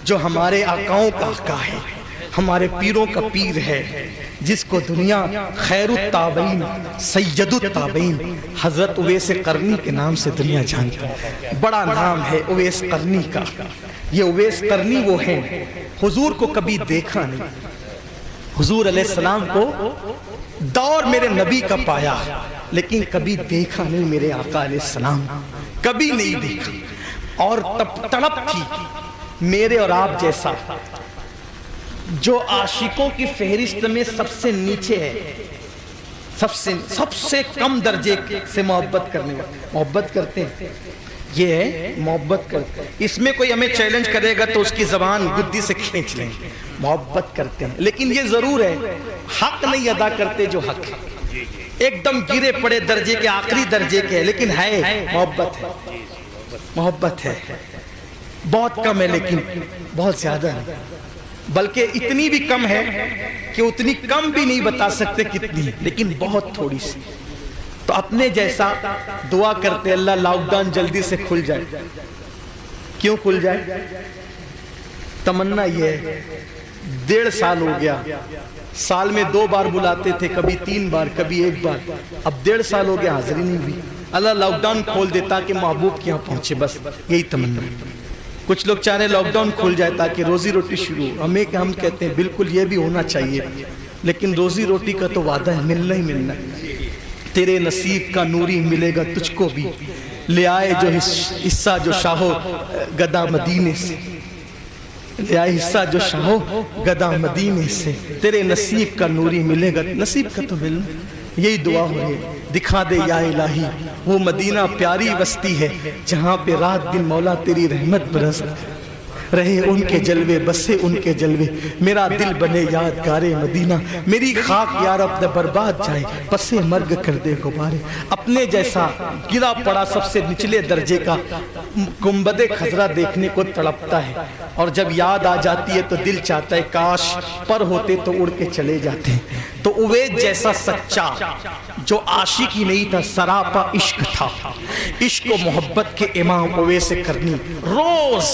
جو ہمارے آقاؤں کا آقا ہے، ہمارے پیروں کا پیر ہے، جس کو دنیا خیر التابعین سید التابعین حضرت اویس قرنی کے نام سے دنیا جانتی ہے۔ بڑا نام ہے اویس قرنی کا۔ یہ اویس قرنی وہ ہیں، حضور کو کبھی دیکھا نہیں، حضور علیہ السلام کو دور میرے نبی کا پایا، لیکن کبھی دیکھا نہیں میرے آقا علیہ السلام، کبھی نہیں دیکھا۔ اور تب تڑپ تھی میرے اور آپ جیسا، جو عاشقوں کی فہرست میں سب سے نیچے ہے، سب سے کم درجے سے محبت کرنے والا، محبت کرتے ہیں، یہ ہے محبت کرتے ہیں۔ اس میں کوئی ہمیں چیلنج کرے گا تو اس کی زبان گدی سے کھینچ لیں گے۔ محبت کرتے ہیں، لیکن یہ ضرور ہے حق نہیں ادا کرتے جو حق ہے، ایک دم گرے پڑے درجے کے، آخری درجے کے، لیکن ہے محبت ہے، محبت ہے، بہت کم ہے لیکن بہت زیادہ ہے، بلکہ اتنی بھی کم ہے کہ اتنی کم بھی نہیں بتا سکتے کتنی، لیکن بہت تھوڑی سی۔ تو اپنے جیسا دعا کرتے اللہ لاک ڈاؤن جلدی سے کھل جائے۔ کیوں کھل جائے؟ تمنا یہ ہے، 1.5 سال ہو گیا، سال میں 2 بار بلاتے تھے، کبھی 3 بار، کبھی 1 بار، اب 1.5 سال ہو گیا حاضری نہیں ہوئی۔ اللہ لاک ڈاؤن کھول دیتا کہ محبوب کے یہاں پہنچے، بس یہی تمنا۔ کچھ لوگ چاہ رہے لاک ڈاؤن کھل جائے تاکہ روزی روٹی شروع ہو، ہم کہتے ہیں بالکل یہ بھی ہونا چاہیے، لیکن روزی روٹی کا تو وعدہ ہے، ملنا ہی ملنا ہے۔ تیرے نصیب کا نوری ملے گا تجھ کو بھی، لے آئے جو حصہ جو شاہو گدا مدینے سے، لے آئے حصہ جو شاہو گدا مدینے سے، تیرے نصیب کا نوری ملے گا، نصیب کا تو ملنا، یہی دعا ہو رہی ہے۔ دکھا دے یا الہی وہ مدینہ پیاری بستی ہے، جہاں پہ رات دن مولا تیری رحمت برس رہے، ان کے جلوے بسے ان کے جلوے، میرا دل بنے یادگار مدینہ، میری خاک یا رب نہ برباد جائے، پسے مرگ کر دے غبارے۔ اپنے جیسا گرا پڑا سب سے نچلے درجے کا گنبد خضرا دیکھنے کو تڑپتا ہے، اور جب یاد آ جاتی ہے تو دل چاہتا ہے کاش پر ہوتے تو اڑ کے چلے جاتے ہیں۔ تو اویس جیسا سچا جو عاشق ہی نہیں تھا، سراپا عشق تھا، عشق و محبت کے امام اویس قرنی روز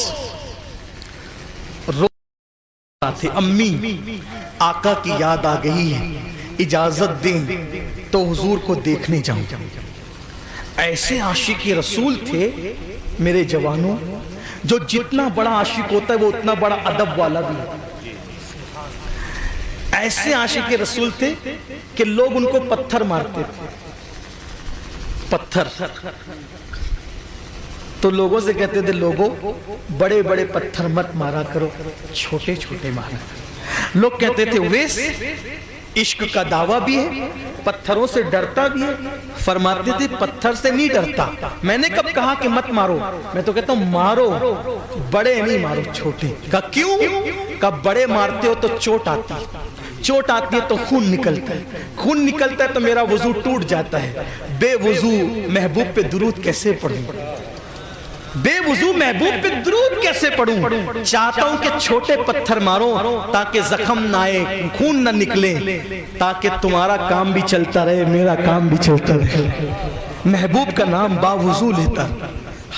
تھے۔ امی آقا کی یاد آ گئی ہے، اجازت دیں تو حضور کو دیکھنے جاؤں۔ ایسے عاشق رسول تھے میرے جوانوں، جو جتنا بڑا عاشق ہوتا ہے وہ اتنا بڑا ادب والا بھی ہے۔ ایسے عاشق رسول تھے کہ لوگ ان کو پتھر مارتے تھے، پتھر تو لوگوں سے کہتے تھے لوگوں بڑے بڑے پتھر مت مارا کرو، چھوٹے چھوٹے مارا کرو۔ لوگ کہتے تھے اویس عشق کا دعویٰ بھی ہے، پتھروں سے ڈرتا بھی ہے۔ فرماتے تھے پتھر سے نہیں ڈرتا، میں نے کب کہا کہ مت مارو، میں تو کہتا ہوں مارو، بڑے نہیں مارو، چھوٹے۔ کہا کیوں؟ کہا بڑے مارتے ہو تو چوٹ آتی ہے، چوٹ آتی ہے تو خون نکلتا ہے، خون نکلتا ہے تو میرا وضو ٹوٹ جاتا ہے، بے وضو محبوب پہ درود کیسے پڑھوں، بے وضو محبوب پہ درود کیسے پڑھوں؟ چاہتا ہوں کہ چھوٹے پتھر مارو تاکہ زخم نہ آئے، خون نہ نکلے، تاکہ تمہارا کام بھی چلتا رہے، میرا کام بھی چلتا رہے۔ محبوب کا نام با وضو لیتا،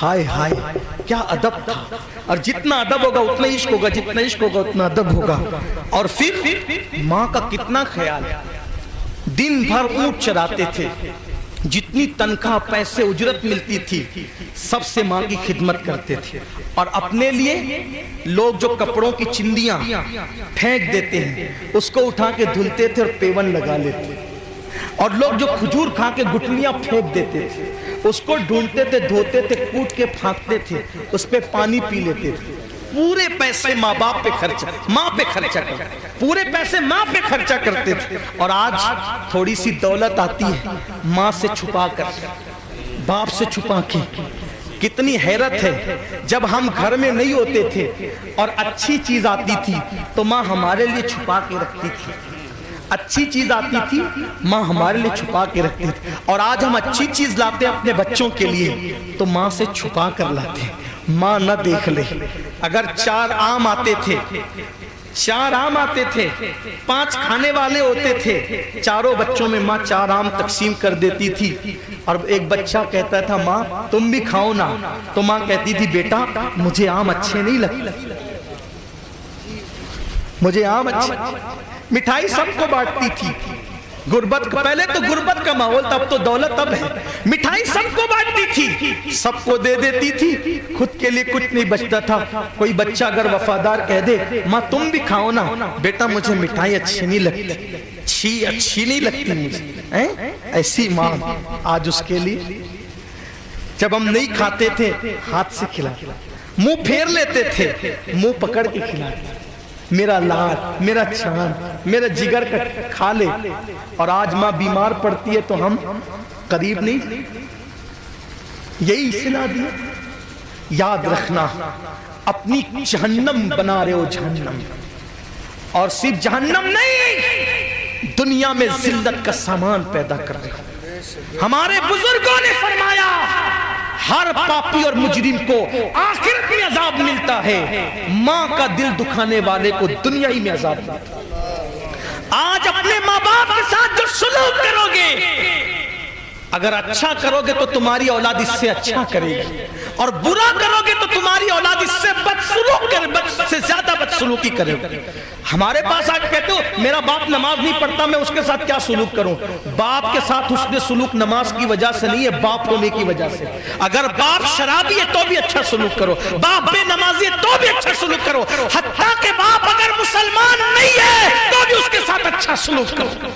ہائے ہائے کیا ادب تھا۔ اور جتنا ادب ہوگا اتنا عشق ہوگا، جتنا عشق ہوگا اتنا ادب ہوگا۔ اور پھر ماں کا کتنا خیال، دن بھر اونٹ چراتے تھے، جتنی تنخواہ پیسے اجرت ملتی تھی سب سے ماں کی خدمت کرتے تھے۔ اور اپنے لیے لوگ جو کپڑوں کی چندیاں پھینک دیتے ہیں اس کو اٹھا کے دھلتے تھے اور پیون لگا لیتے، اور لوگ جو کھجور کھا کے گٹلیاں پھینک دیتے تھے اس کو ڈھونڈتے تھے، دھوتے تھے، کوٹ کے پھینکتے تھے، اس پہ پانی پی لیتے تھے۔ پورے پیسے ماں باپ پہ خرچہ، ماں پہ خرچہ کرتے، پورے پیسے ماں پہ خرچہ کرتے تھے۔ اور آج تھوڑی سی دولت آتی ہے ماں سے چھپا کر، باپ سے چھپا کے۔ کتنی حیرت ہے، جب ہم گھر میں نہیں ہوتے تھے اور اچھی چیز آتی تھی تو ماں ہمارے لیے چھپا کے رکھتی تھی، اچھی چیز آتی تھی ماں ہمارے لیے چھپا کے رکھتی تھی۔ اور آج ہم اچھی چیز لاتے ہیں اپنے بچوں کے لیے تو ماں سے چھپا کر لاتے ہیں، ماں نہ دیکھ لے۔ اگر 4 آم آتے تھے، 4 آم آتے تھے، 5 کھانے والے ہوتے تھے، چاروں بچوں میں ماں 4 آم تقسیم کر دیتی تھی۔ اور ایک بچہ کہتا تھا ماں تم بھی کھاؤ نا، تو ماں کہتی تھی بیٹا مجھے آم اچھے نہیں لگتے، مجھے آم اچھی، مٹھائی سب کو بانٹتی تھی، غربت کا پہلے تو غربت کا ماحول تھا، اب تو دولت اب ہے، مٹھائی سب کو بانٹتی تھی، سب کو دے دیتی تھی، خود کے لیے کچھ نہیں بچتا تھا۔ کوئی بچہ اگر وفادار کہہ دے ماں تم بھی کھاؤ نا، بیٹا مجھے مٹھائی اچھی نہیں لگتی، اچھی نہیں لگتی مجھے، ایسی ماں آج اس کے لیے جب ہم نہیں کھاتے تھے ہاتھ سے کھلاتے، منہ پھیر لیتے تھے، منہ پکڑ کے کھلاتے، میرا لال، میرا چاند، میرا جگر کا کھا لے، اور آج ماں بیمار پڑتی ہے تو ہم قریب نہیں، یہی صلہ دیا۔ یاد رکھنا اپنی جہنم بنا رہے ہو جہنم، اور صرف جہنم نہیں دنیا میں ذلت کا سامان پیدا کر رہے ہو۔ ہمارے بزرگوں نے فرمایا ہر پاپی اور مجرم کو آخرت میں عذاب ملتا ہے، ماں کا دل دکھانے والے کو دنیا ہی میں عذاب ملتا ہے۔ آج اپنے ماں باپ کے ساتھ جو سلوک کرو گے، اگر اچھا کرو گے تو تمہاری اولاد اس سے اچھا کرے گی، اور برا کرو گے تو تمہاری اولاد اس سے بدسلوک کرے، بد سے زیادہ بدسلوکی کرے گی۔ ہمارے پاس آج کہتے ہو میرا باپ نماز نہیں پڑھتا، میں اس کے ساتھ کیا سلوک کروں؟ باپ کے ساتھ حسن سلوک نماز کی وجہ سے نہیں ہے، باپ ہونے کی وجہ سے۔ اگر باپ شرابی ہے تو بھی اچھا سلوک کرو، باپ بے نمازی ہے تو بھی اچھا سلوک کرو، حتیٰ کہ باپ اگر مسلمان نہیں ہے تو بھی اس کے ساتھ اچھا سلوک کرو۔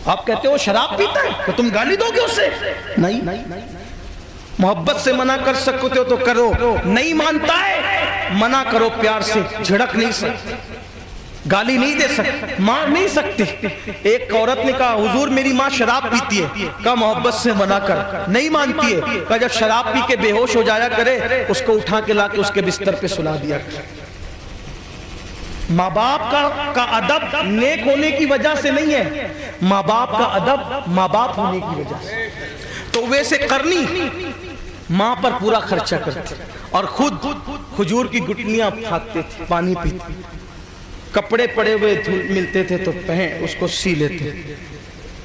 آپ کہتے ہو شراب پیتا ہے تو تم گالی دو گے اسے؟ نہیں، محبت سے منع کر سکتے ہو تو کرو، نہیں مانتا ہے منع کرو پیار سے، جھڑک نہیں سکتے، گالی نہیں دے سکتے، مار نہیں سکتے۔ ایک عورت نے کہا حضور میری ماں شراب پیتی ہے، کہا محبت سے منع کر، نہیں مانتی ہے، کہا جب شراب پی کے بے ہوش ہو جایا کرے اس کو اٹھا کے لا کے اس کے بستر پہ سلا دیا کرے۔ ماں باپ کا ادب نیک ہونے کی وجہ سے نہیں ہے، ماں باپ کا ادب ماں باپ ہونے کی وجہ سے۔ تو ویسے کرنی ماں پر پورا خرچہ کرتے اور خود کھجور کی گٹلیاں پھاکتے تھے، پانی پیتے، کپڑے پڑے ہوئے ملتے تھے تو پہن اس کو سی لیتے،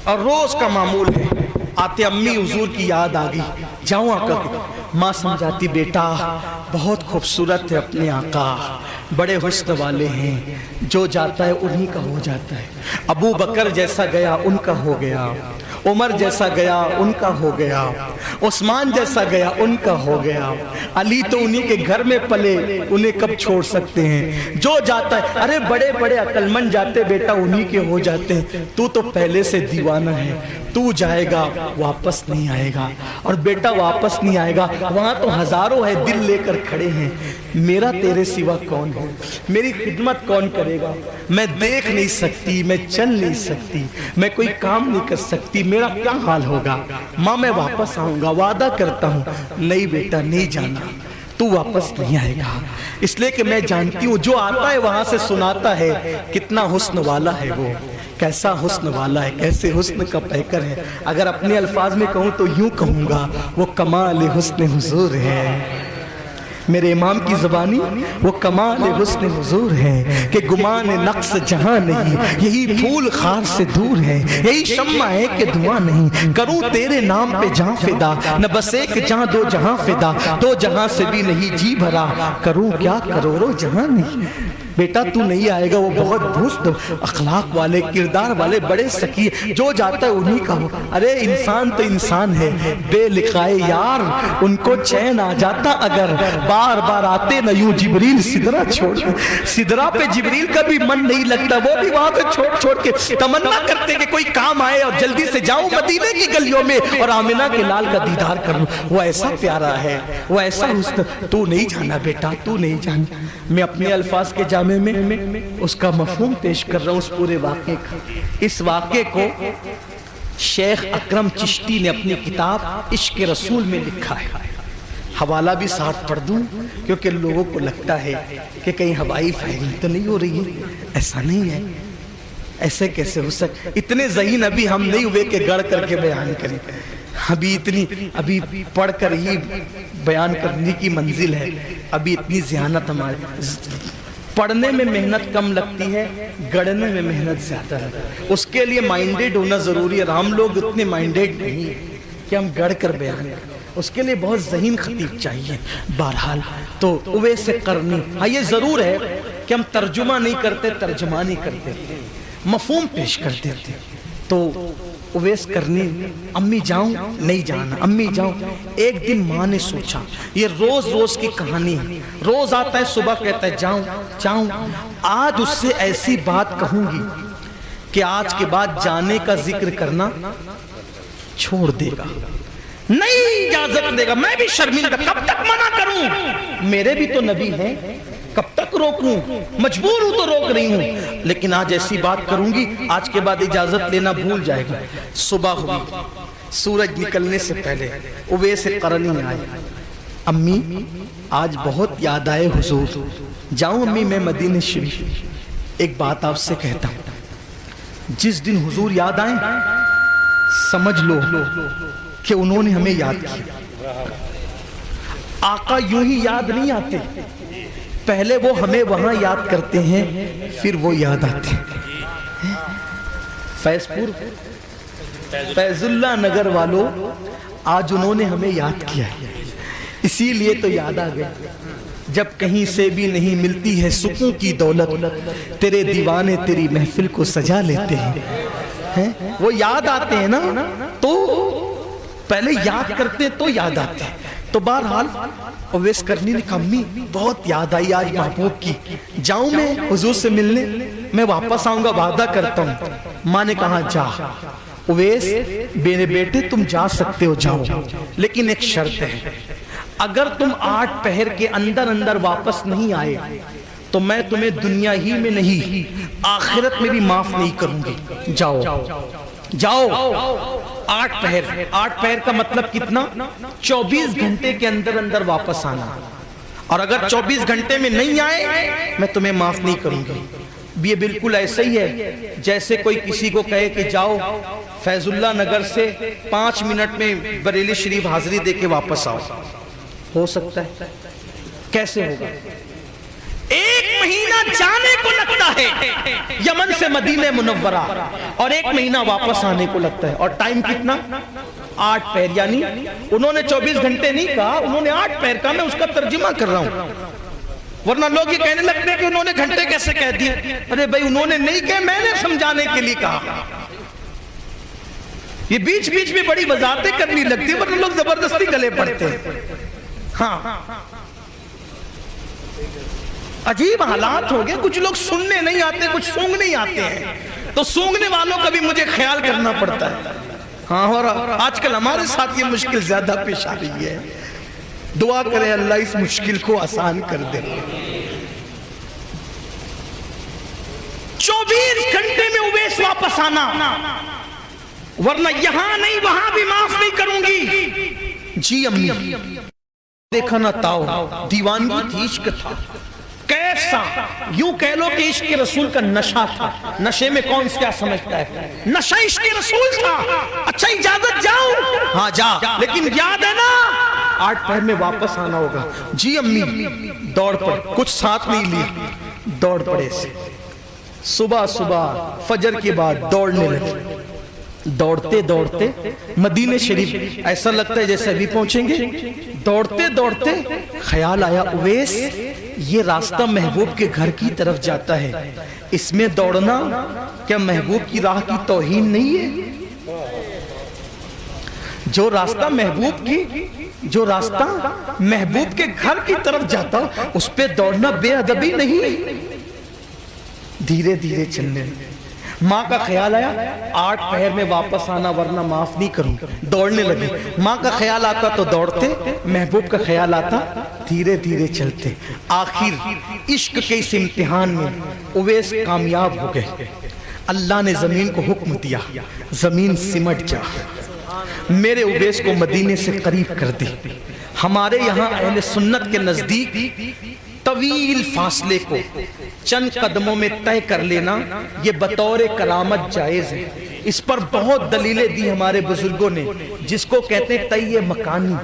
اور روز کا معمول ہے آتے امی حضور کی یاد آ گئی، جاؤں آقا کی، ماں سمجھاتی بیٹا بہت خوبصورت ہے اپنے آقا، بڑے حسن والے ہیں، جو جاتا ہے انہی کا ہو جاتا ہے، ابو بکر جیسا گیا ان کا ہو گیا، عمر جیسا گیا ان کا ہو گیا، عثمان جیسا گیا ان کا ہو گیا، علی تو انہی کے گھر میں پلے، انہیں کب چھوڑ سکتے ہیں، جو جاتا ہے ارے بڑے بڑے عقل مند جاتے بیٹا انہی کے ہو جاتے ہیں، تو پہلے سے دیوانہ ہے، تو جائے گا واپس نہیں آئے گا، اور بیٹا واپس نہیں آئے گا، وہاں تو ہزاروں ہے دل لے کر کھڑے ہیں، میرا تیرے سوا کون ہے، میری خدمت کون کرے گا، میں دیکھ نہیں سکتی، میں چل نہیں سکتی، میں کوئی کام نہیں کر سکتی، میرا کیا حال ہوگا، ماں میں واپس آؤں گا، وعدہ کرتا ہوں، نہیں بیٹا نہیں جانا، تو واپس نہیں آئے گا، اس لئے کہ میں جانتی ہوں جو آتا ہے وہاں سے سناتا ہے کتنا حسن والا ہے وہ، کیسا حسن والا ہے، کیسے حسن کا پیکر ہے، اگر اپنے الفاظ میں کہوں تو یوں کہوں گا وہ کمال حسن حضور ہے، میرے امام کی زبانی وہ کمال حسن حضور ہے کہ گمان نقص جہاں نہیں، یہی پھول خار سے دور ہے، یہی شمع ہے کہ دعا نہیں، کروں تیرے نام پہ جہاں فدا، نہ بس ایک جہاں دو جہاں فدا، دو جہاں سے بھی نہیں جی بھرا، کروں کیا کروڑوں جہاں نہیں، بیٹا تو نہیں آئے گا، وہ بہت درست اخلاق والے کردار والے بڑے سکی، جو جاتا ہے انہی کا ہو، ارے انسان تو انسان ہے، بے لقائے یار ان کو چین آ جاتا اگر بار بار آتے نہ یوں جبریل سدرہ چھوڑ، سدرہ پہ جبریل کا بھی من نہیں لگتا، وہ بھی وہاں سے چھوڑ کے تمنا کرتے کہ کوئی کام آئے اور جلدی سے جاؤں مدینے کی گلیوں میں اور آمنہ کے لال کا دیدار کروں، وہ ایسا پیارا ہے، وہ ایسا حسن، تو نہیں جانا بیٹا تو نہیں جانا۔ میں اپنے الفاظ کے جامع میں اس کا مفہوم پیش کر رہا ہوں اس پورے واقعے کا۔ اس واقعے کو شیخ اکرم چشتی نے اپنی کتاب عشق رسول میں لکھا ہے، حوالہ بھی ساتھ پڑھ دوں کیونکہ لوگوں کو لگتا ہے کہ کہیں ہوائی فائرنگ تو نہیں ہو رہی ہے، ایسا نہیں ہے، ایسے کیسے ہو سکتا، اتنے ذہین ابھی ہم نہیں ہوئے کہ گڑھ کر کے بیان کریں، ابھی پڑھ کر ہی بیان کرنے کی منزل ہے، ابھی اتنی ذہانت ہمارے، پڑھنے میں محنت کم لگتی ہے، گڑھنے میں محنت زیادہ ہے، اس کے لیے مائنڈیڈ ہونا ضروری ہے، ہم لوگ اتنے مائنڈیڈ نہیں ہیں کہ ہم گڑھ کر بیان کریں، اس کے لیے بہت ذہین خطیب چاہیے۔ بہرحال تو اویس قرنی، ہاں یہ ضرور ہے کہ ہم ترجمہ نہیں کرتے، ترجمانی کرتے، مفہوم پیش کر دیتے. تو اویس کرنی، امی جاؤں؟ نہیں جانا. امی جاؤں؟ ایک دن ماں نے سوچا، یہ روز روز کی کہانی ہے، روز آتا ہے صبح کہتا ہے جاؤں جاؤں. آج اس سے ایسی بات کہوں گی کہ آج کے بعد جانے کا ذکر کرنا چھوڑ دے گا، نہیں اجازت دے گا. میں بھی شرمندہ، کب تک منع کروں؟ میرے بھی تو نبی ہیں، کب تک روکوں؟ مجبور ہوں تو روک رہی ہوں، لیکن آج ایسی بات کروں گی آج کے بعد اجازت لینا بھول جائے گا. صبح ہوئی، سورج نکلنے سے پہلے اویس قرنی آئے. امی آج بہت یاد آئے حضور. جاؤں امی میں مدینہ شریف؟ ایک بات آپ سے کہتا ہوں، جس دن حضور یاد آئیں سمجھ لو کہ انہوں نے ہمیں یاد کیا. آقا یوں ہی یاد نہیں آتے، پہلے وہ ہمیں وہاں یاد کرتے ہیں، پھر وہ یاد آتے ہیں. فیض پور، فیض اللہ نگر والوں، آج انہوں نے ہمیں یاد کیا ہے، اسی لیے تو یاد آ گئے. جب کہیں سے بھی نہیں ملتی ہے سکون کی دولت، تیرے دیوانے تیری محفل کو سجا لیتے ہیں. وہ یاد آتے ہیں نا، تو پہلے یاد کرتے تو یاد آتے ہیں. تو بہرحال اویس کرنی نے کہا امی بہت یاد آئی آج محبوب کی، جاؤں میں حضور سے ملنے؟ میں واپس آؤں گا، وعدہ کرتا ہوں. ماں نے کہا جا. اویس میرے بیٹے تم جا سکتے ہو، جاؤ، لیکن ایک شرط ہے، اگر تم 8 پہر کے اندر اندر واپس نہیں آئے تو میں تمہیں دنیا ہی میں نہیں آخرت میں بھی معاف نہیں کروں گی. جاؤ جاؤ. 8 پہر کا مطلب کتنا؟ 24 گھنٹے کے اندر اندر واپس آنا، اور اگر 24 گھنٹے میں نہیں آئے میں تمہیں معاف نہیں کروں گی. یہ بالکل ایسا ہی ہے جیسے کوئی کسی کو کہے کہ جاؤ فیض اللہ نگر سے 5 منٹ میں بریلی شریف حاضری دے کے واپس آؤ. ہو سکتا ہے؟ کیسے ہوگا؟ 1 مہینہ جانے کو لگتا ہے یمن سے مدینہ منورہ، اور 1 مہینہ واپس آنے کو لگتا ہے. اور ٹائم کتنا؟ 8 پہر. یعنی انہوں نے 24 گھنٹے نہیں کہا، انہوں نے 8 پہر کہا. میں اس کا ترجمہ کر رہا ہوں، ورنہ لوگ یہ کہنے لگتے ہیں کہ انہوں نے گھنٹے کیسے کہہ دیے. ارے بھائی انہوں نے نہیں کہے، میں نے سمجھانے کے لیے کہا. یہ بیچ بیچ میں بڑی وضاحتیں کرنی لگتی ہیں، ورنہ لوگ زبردستی گلے پڑتے ہیں. ہاں عجیب حالات ہو گئے، کچھ لوگ سننے نہیں آتے، کچھ سونگنے نہیں آتے ہیں، تو سونگنے والوں کا بھی مجھے خیال کرنا پڑتا ہے. ہاں، اور آج کل ہمارے ساتھ یہ مشکل زیادہ پیش آ رہی ہے. دعا کریں اللہ اس مشکل کو آسان کر دے. 24 گھنٹے میں اویس واپس آنا، ورنہ یہاں نہیں وہاں بھی معاف نہیں کروں گی. جی امی. دیکھا نہ تاؤ، دیوانگی تھی، عشق تھا. کیسا؟ یوں کہہ لو کہ عشق رسول کا نشہ تھا. نشے میں کون کیا سمجھتا ہے؟ نشہ عشق رسول تھا. اچھا اجازت جاؤں؟ ہاں جا، لیکن یاد ہے نا 8 پہر میں واپس آنا ہوگا. جی امی. دوڑ پڑے، کچھ ساتھ نہیں لیا، دوڑ پڑے سے. صبح فجر کے بعد دوڑنے لگے. دوڑتے دوڑتے مدینہ شریف، ایسا لگتا ہے جیسے ابھی پہنچیں گے. دوڑتے دوڑتے خیال آیا اویس یہ راستہ محبوب کے گھر کی طرف جاتا ہے، اس میں دوڑنا کیا محبوب کی راہ کی توہین نہیں ہے؟ جو راستہ محبوب کے گھر کی طرف جاتا اس پہ دوڑنا بے ادبی نہیں؟ دھیرے دھیرے چلنے. ماں کا خیال آیا 8 پہر میں واپس آنا ورنہ معاف نہیں کروں. دوڑنے لگے. ماں کا خیال آتا تو دوڑتے، محبوب کا خیال آتا دھیرے دھیرے چلتے. آخر عشق کے اس امتحان میں اویس کامیاب ہو گئے. اللہ نے زمین کو حکم دیا، زمین سمٹ جا. میرے اویس کو مدینے سے قریب کر دی. ہمارے یہاں اہل سنت کے نزدیک طویل فاصلے کو چند قدموں میں طے کر لینا یہ بطور کرامت جائز ہے. اس پر بہت دلیلیں دی ہمارے بزرگوں نے، جس کو کہتے ہیں طی مکانی.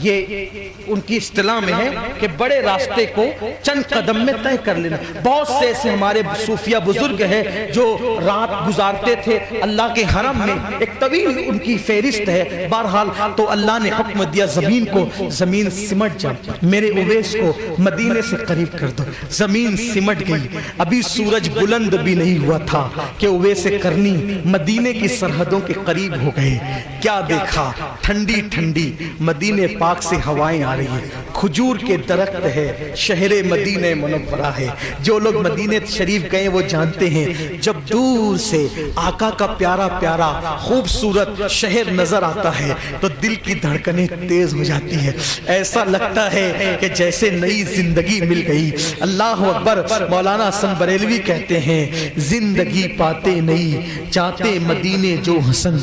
یہ ان کی اصطلاح میں ہے کہ بڑے راستے کو چند قدم میں طے کر لینا. بہت سے ایسے ہمارے صوفیہ بزرگ ہیں جو رات گزارتے تھے اللہ کے حرم میں, ایک طویل ان کی فہرست ہے. بہرحال تو اللہ نے حکم دیا زمین کو, زمین سمٹ جا, میرے اویس کو مدینے سے قریب کر دو. زمین سمٹ گئی, ابھی سورج بلند بھی نہیں ہوا تھا کہ اویس کرنی مدینے کی سرحدوں کے قریب ہو گئے. کیا دیکھا, ٹھنڈی ٹھنڈی مدینے پاک سے ہوائیں آ رہی ہیں, کھجور کے درخت ہے, شہر مدینہ منورہ ہے. جو لوگ مدینہ شریف گئے وہ جانتے ہیں جب دور سے آقا کا پیارا پیارا خوبصورت شہر نظر آتا ہے تو دل کی دھڑکنیں تیز ہو جاتی ہے. ایسا لگتا ہے کہ جیسے نئی زندگی مل گئی. اللہ اکبر. مولانا حسن بریلوی کہتے ہیں زندگی پاتے نہیں چاہتے مدینے جو حسن,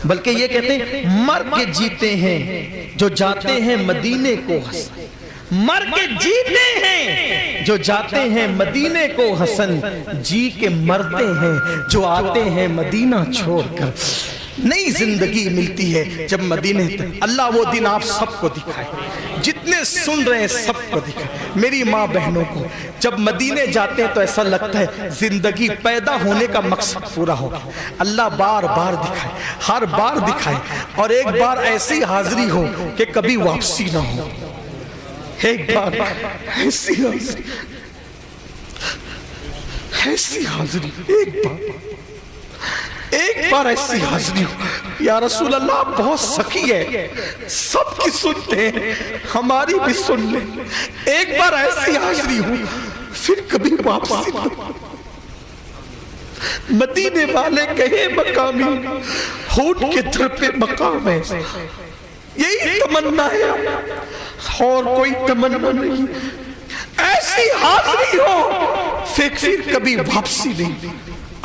بلکہ یہ کہتے ہیں مر کے جیتے ہیں جو جاتے ہیں مدینے کو حسن. مر کے جیتے ہیں جو جاتے ہیں مدینے کو حسن, جی کے مرتے ہیں جو آتے ہیں مدینہ چھوڑ کر. نئی زندگی ملتی ہے جب مدینے. اللہ وہ دن آپ سب کو دکھائے, جتنے سن رہے ہیں سب کو دکھائے. میری ماں بہنوں کو جب مدینے جاتے ہیں تو ایسا لگتا ہے زندگی پیدا ہونے کا مقصد پورا ہوگا. اللہ بار بار دکھائے, ہر بار دکھائے, اور ایک بار ایسی حاضری ہو کہ کبھی واپسی نہ ہو. ایک بار ایسی حاضری, ایسی حاضری, ایک بار ایسی حاضری ہو. یا رسول اللہ آپ بہت سخی ہے, سب کی سنتے ہیں, ہماری بھی سن لیں. ایک بار ایسی حاضری ہو پھر کبھی واپسی نہ ہو. مدینے والے کہے مقامی ہونٹ کے در پہ مقام ہے. یہی تمنا ہے اور کوئی تمنا نہیں. ایسی حاضری ہو پھر کبھی واپسی نہیں.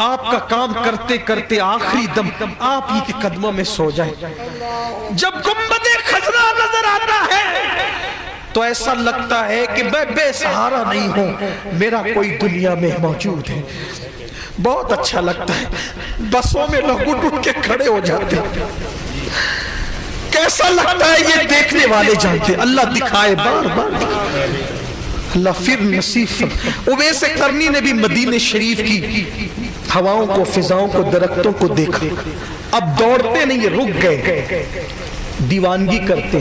آپ کا کام کرتے کرتے آخری دم آپ ہی کے قدموں میں سو جائے. جب گنبد خضرا نظر آتا ہے تو ایسا لگتا ہے کہ میں بے سہارا نہیں ہوں, میرا کوئی دنیا میں موجود ہے. بہت اچھا لگتا ہے. بسوں میں لوگ اٹھ کے کھڑے ہو جاتے ہیں. کیسا لگتا ہے یہ دیکھنے والے جانتے. اللہ دکھائے, بار بار دکھائے. اللہ پھر نصیب. اویس کرنی نے بھی مدینہ شریف کی ہواؤں کو, فضاؤں کو, درختوں کو دیکھا. اب دوڑتے نہیں, رک گئے, دیوانگی کرتے.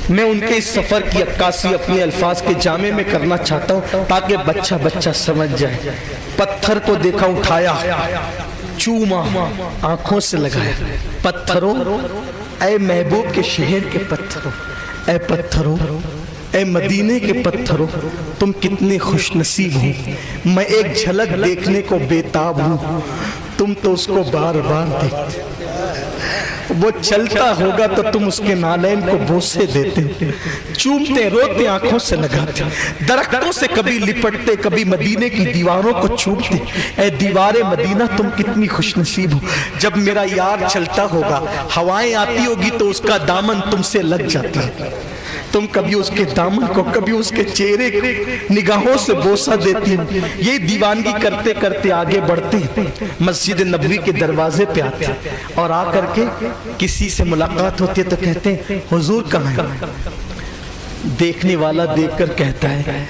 میں ان کے اس سفر کی عکاسی اپنے الفاظ کے جامع میں کرنا چاہتا ہوں تاکہ بچہ بچہ سمجھ جائے. پتھر کو دیکھا, اٹھایا, چوما, آنکھوں سے لگایا. پتھروں, اے محبوب کے شہر کے پتھروں, اے پتھروں, اے مدینے کے پتھروں, تم کتنے خوش نصیب ہو. میں ایک جھلک دیکھنے کو بےتاب ہوں, تم تو اس کو بار بار دیکھتے. وہ چلتا ہوگا تو تم اس کے نالین کو بوسے دیتے, چومتے, روتے, آنکھوں سے لگاتے. درختوں سے کبھی لپٹتے, کبھی مدینے کی دیواروں کو چھوٹتے. اے دیوار مدینہ تم کتنی خوش نصیب ہو. جب میرا یار چلتا ہوگا, ہوائیں آتی ہوگی تو اس کا دامن تم سے لگ جاتا ہے. تم کبھی اس کے دامن کو, کبھی اس کے چہرے کو نگاہوں سے بوسہ دیتی. یہ دیوانگی کرتے کرتے آگے بڑھتے, مسجد نبوی کے دروازے پہ آتے, اور آ کر کے کسی سے ملاقات ہوتی ہے تو کہتے ہیں حضور کہاں ہیں. دیکھنے والا دیکھ کر کہتا ہے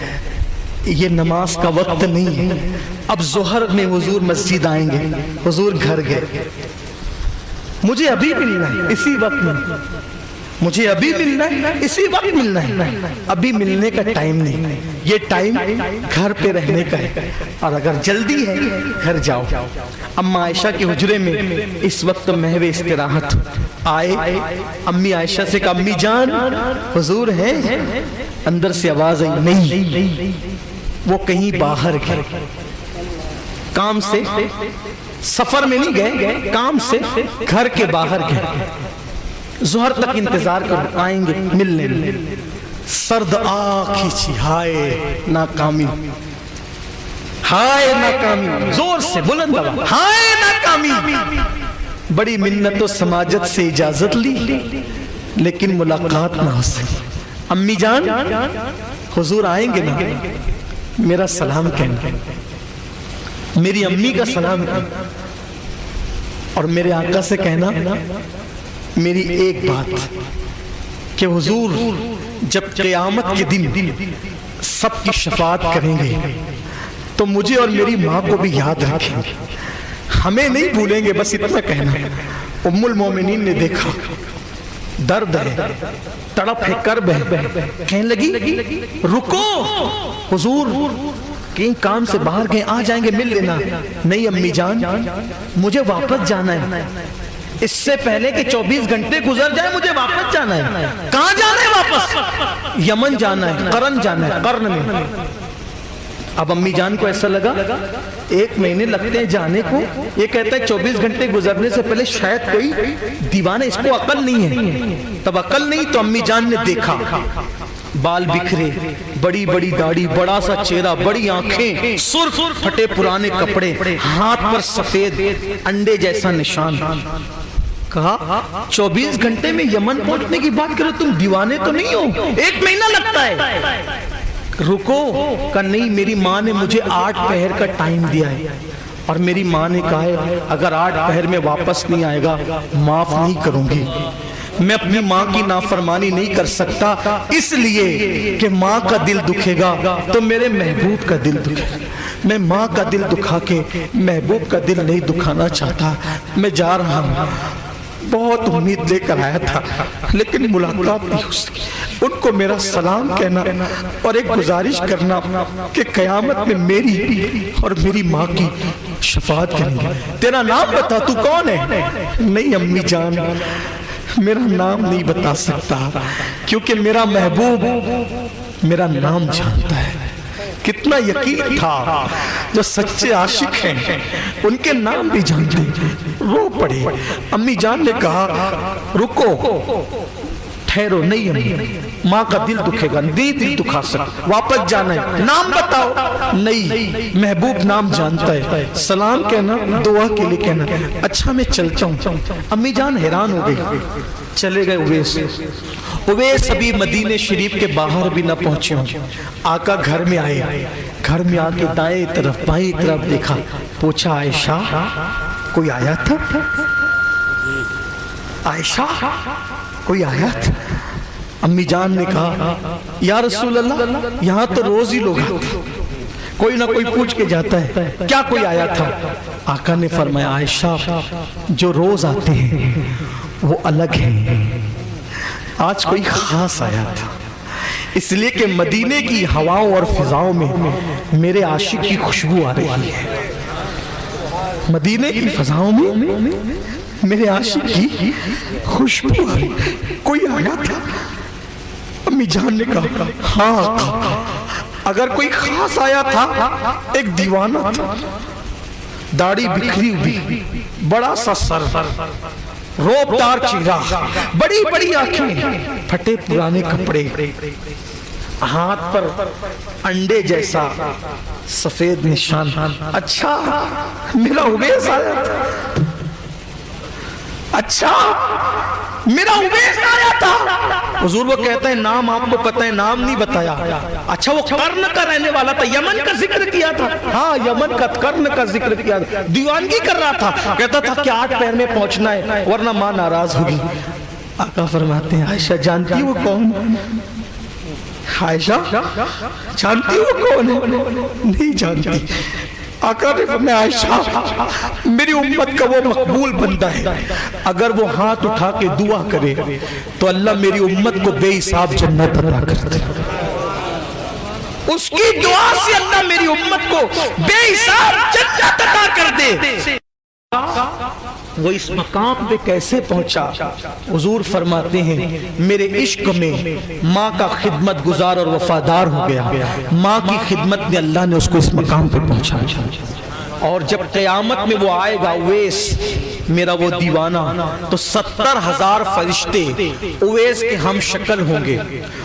یہ نماز کا وقت نہیں ہے, اب ظہر میں حضور مسجد آئیں گے. حضور گھر گئے, مجھے ابھی ملنا ہے, اسی وقت میں مجھے ابھی ملنا ہے, اسی وقت ملنا ہے. ابھی ملنے کا ٹائم نہیں, یہ ٹائم گھر پہ رہنے کا ہے, اور اگر جلدی ہے گھر جاؤ. اما عائشہ کے حجرے میں اس وقت محو استراحت آئے. امی عائشہ سے کہا امی جان حضور ہیں. اندر سے آواز آئی نہیں, وہ کہیں باہر گئے, کام سے, سفر میں نہیں گئے, کام سے گھر کے باہر گئے. ظہر تک انتظار کر, آئیں گے ملنے. سرد آنکھ کھینچی, ہائے ناکامی, ہائے ناکامی, زور سے بلند آواز, ہائے ناکامی. بڑی منت و سماجت سے اجازت لی لیکن ملاقات نہ ہو سکی. امی جان حضور آئیں گے نا, میرا سلام کہنا, میری امی کا سلام کہنا, اور میرے آقا سے کہنا میری ایک بات کہ حضور جب قیامت کے دن سب کی شفاعت کریں گے تو مجھے اور میری ماں کو بھی یاد رکھیں گے، ہمیں نہیں بھولیں گے، بس اتنا کہنا ہے۔ ام المومنین نے دیکھا درد ہے، تڑپ ہے، کرب ہے، کہنے لگی رکو حضور کہیں کام سے باہر گئے، آ جائیں گے مل لینا۔ نہیں امی جان مجھے واپس جانا ہے، اس سے پہلے کہ 24 گھنٹے گزر جائے مجھے واپس جانا ہے۔ کہاں جانا ہے واپس؟ یمن جانا ہے، قرن جانا ہے، قرن میں۔ اب امی جان کو ایسا لگا 1 مہینے لگتے ہیں جانے کو، یہ کہتا ہے 24 گھنٹے گزرنے سے پہلے شاید کوئی دیوانہ، اس کو عقل نہیں ہے۔ تب عقل نہیں تو امی جان نے دیکھا بال بکھرے، بڑی بڑی داڑھی، بڑا سا چہرہ، بڑی آنکھیں، سرخ پھٹے پرانے کپڑے، ہاتھ پر سفید انڈے جیسا نشان۔ کہا 24 گھنٹے میں یمن پہنچنے کی بات کرو، تم دیوانے تو نہیں ہو؟ 1 مہینہ لگتا ہے۔ رکو، کہ نہیں میری ماں نے مجھے 8 پہر کا ٹائم دیا ہے، اور میری ماں نے کہا ہے اگر 8 پہر میں واپس نہیں آئے گا معاف نہیں کروں گی۔ میں اپنی ماں کی نافرمانی نہیں کر سکتا، اس لیے کہ ماں کا دل دکھے گا تو میرے محبوب کا دل دکھے گا۔ میں ماں کا دل دکھا کے محبوب کا دل نہیں دکھانا چاہتا۔ میں جا رہا ہوں، بہت امید لے کر آیا تھا لیکن ملاقات نہیں ہو سکی۔ ان کو میرا سلام کہنا اور ایک گزارش کرنا کہ قیامت میں میری اور میری ماں کی شفاعت کریں گے۔ تیرا نام بتا، تو کون ہے؟ نہیں امی جان میرا نام نہیں بتا سکتا، کیونکہ میرا محبوب میرا نام جانتا ہے۔ کتنا یقین تھا، جو سچے عاشق ہیں ان کے نام بھی جانتے ہیں۔ رو پڑے۔ امی جان نے کہا رکو، ٹھہرو، نہیں امی ماں کا دل دکھے گا، نہیں دل دکھا سکتا، واپس جانا ہے، نام بتاؤ۔ نہیں، محبوب نام جانتا ہے، سلام کہنا، دعا کے لیے کہنا۔ اچھا میں چلتا ہوں۔ امی جان حیران ہو گئی، چلے گئے اویس ابھی مدینہ شریف کے باہر بھی نہ پہنچے ہوں۔ آقا گھر میں آئے، گھر میں آ کے دائیں طرف بائیں طرف دیکھا، پوچھا عائشہ کوئی آیا تھا؟ عائشہ کوئی آیا تھا؟ امی جان نے کہا یا رسول اللہ یہاں تو روز ہی لوگ آتے، کوئی نہ کوئی پوچھ کے جاتا ہے، کیا کوئی آیا تھا؟ آقا نے فرمایا عائشہ جو روز آتے ہیں وہ الگ ہیں، آج کوئی خاص آیا تھا، اس لیے کہ مدینے کی ہواؤں اور فضاؤں میں میرے عاشق کی خوشبو آ رہی ہے۔ مدینے کی فضاؤں میں میرے عاشق کی خوشبو آ رہی ہے۔ کوئی آیا تھا؟ امی جان نے کہا ہاں، اگر کوئی خاص آیا تھا ایک دیوانہ تھا، داڑھی بکھری ہوئی، بڑا سا سر، روبدار چہرہ، بڑی بڑی آنکھیں، پھٹے پرانے کپڑے، ہاتھ پر انڈے جیسا سفید نشان۔ اچھا میرا اویس آیا تھا، اچھا میرا اویس آیا تھا۔ حضور وہ کہتا ہے نام آپ کو پتہ ہے، نام نہیں بتایا۔ اچھا وہ قرن کا رہنے والا تھا، یمن کا ذکر کیا تھا؟ ہاں یمن کا، قرن کا ذکر کیا تھا، دیوانگی کر رہا تھا، کہتا تھا کہ 8 پہر میں پہنچنا ہے ورنہ ماں ناراض ہوگی۔ آقا فرماتے ہیں عائشہ جانتی وہ کون؟ عائشہ جانتی وہ کون ہے؟ نہیں جانتی۔ آقا نے فرمایا عائشہ میری امت کا وہ مقبول بندہ ہے، اگر وہ ہاتھ اٹھا کے دعا کرے تو اللہ میری امت کو بے حساب جنت عطا کرتے، اس کی دعا سے اللہ میری امت کو بے حساب جنت عطا کر دے۔ وہ اس مقام پہ کیسے پہنچا؟ حضور فرماتے ہیں میرے عشق میں ماں کا خدمت گزار اور وفادار ہو گیا، ماں کی خدمت میں اللہ نے اس کو اس مقام پہ پہنچا۔ اور جب قیامت میں وہ آئے گا اویس میرا وہ دیوانہ، تو 70,000 فرشتے اویس کے ہم شکل ہوں گے،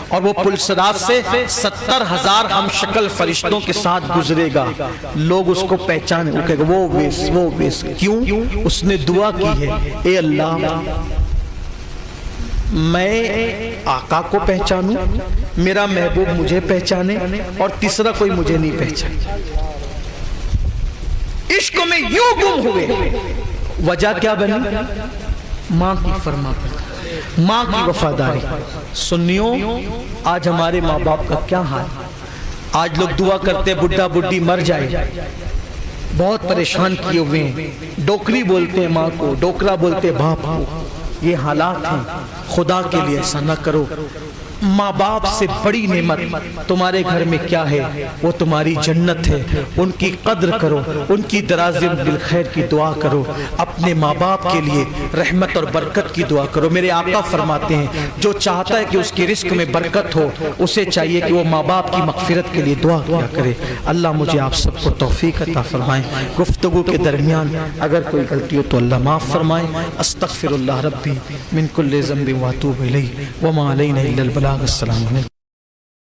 اور وہ پلسرات سے 70,000 ہم شکل فرشتوں کے ساتھ گزرے گا، لوگ اس کو پہچانے، وہ کہے گا وہ اویس، وہ اویس۔ کیوں؟ اس نے دعا کی ہے اے اللہ میں آقا کو پہچانوں، میرا محبوب مجھے پہچانے، اور تیسرا کوئی مجھے نہیں پہچانے۔ عشق میں یوں گم ہوئے، وجہ کیا بنی؟ ماں کی فرما برداری۔ ماں کی وفاداری. سنیوں، آج ہمارے ماں باپ کا کیا حال؟ آج لوگ دعا کرتے بڈھا بڈھی مر جائے، بہت پریشان کیے ہوئے ہیں. ڈوکری بولتے ہیں ماں کو، ڈوکرا بولتے ہیں باپ کو. یہ حالات ہیں. خدا کے لیے ایسا نہ کرو. ماں باپ سے بڑی نعمت تمہارے گھر میں کیا ہے؟ وہ تمہاری جنت ہے. ان کی قدر کرو، ان کی دراز بالخیر کی دعا کرو. اپنے ماں باپ کے لیے رحمت اور برکت کی دعا کرو. میرے آقا فرماتے ہیں جو چاہتا ہے کہ اس کے رزق میں برکت ہو، اسے چاہیے کہ وہ ماں باپ کی مغفرت کے لیے دعا کیا کرے. اللہ مجھے آپ سب کو توفیق عطا فرمائے. گفتگو کے درمیان اگر کوئی غلطی ہو تو اللہ معاف فرمائے. استغفر اللہ ربی من کل ذنب واتوب الیہ وما علینا الا البلاغ. السلام علیکم.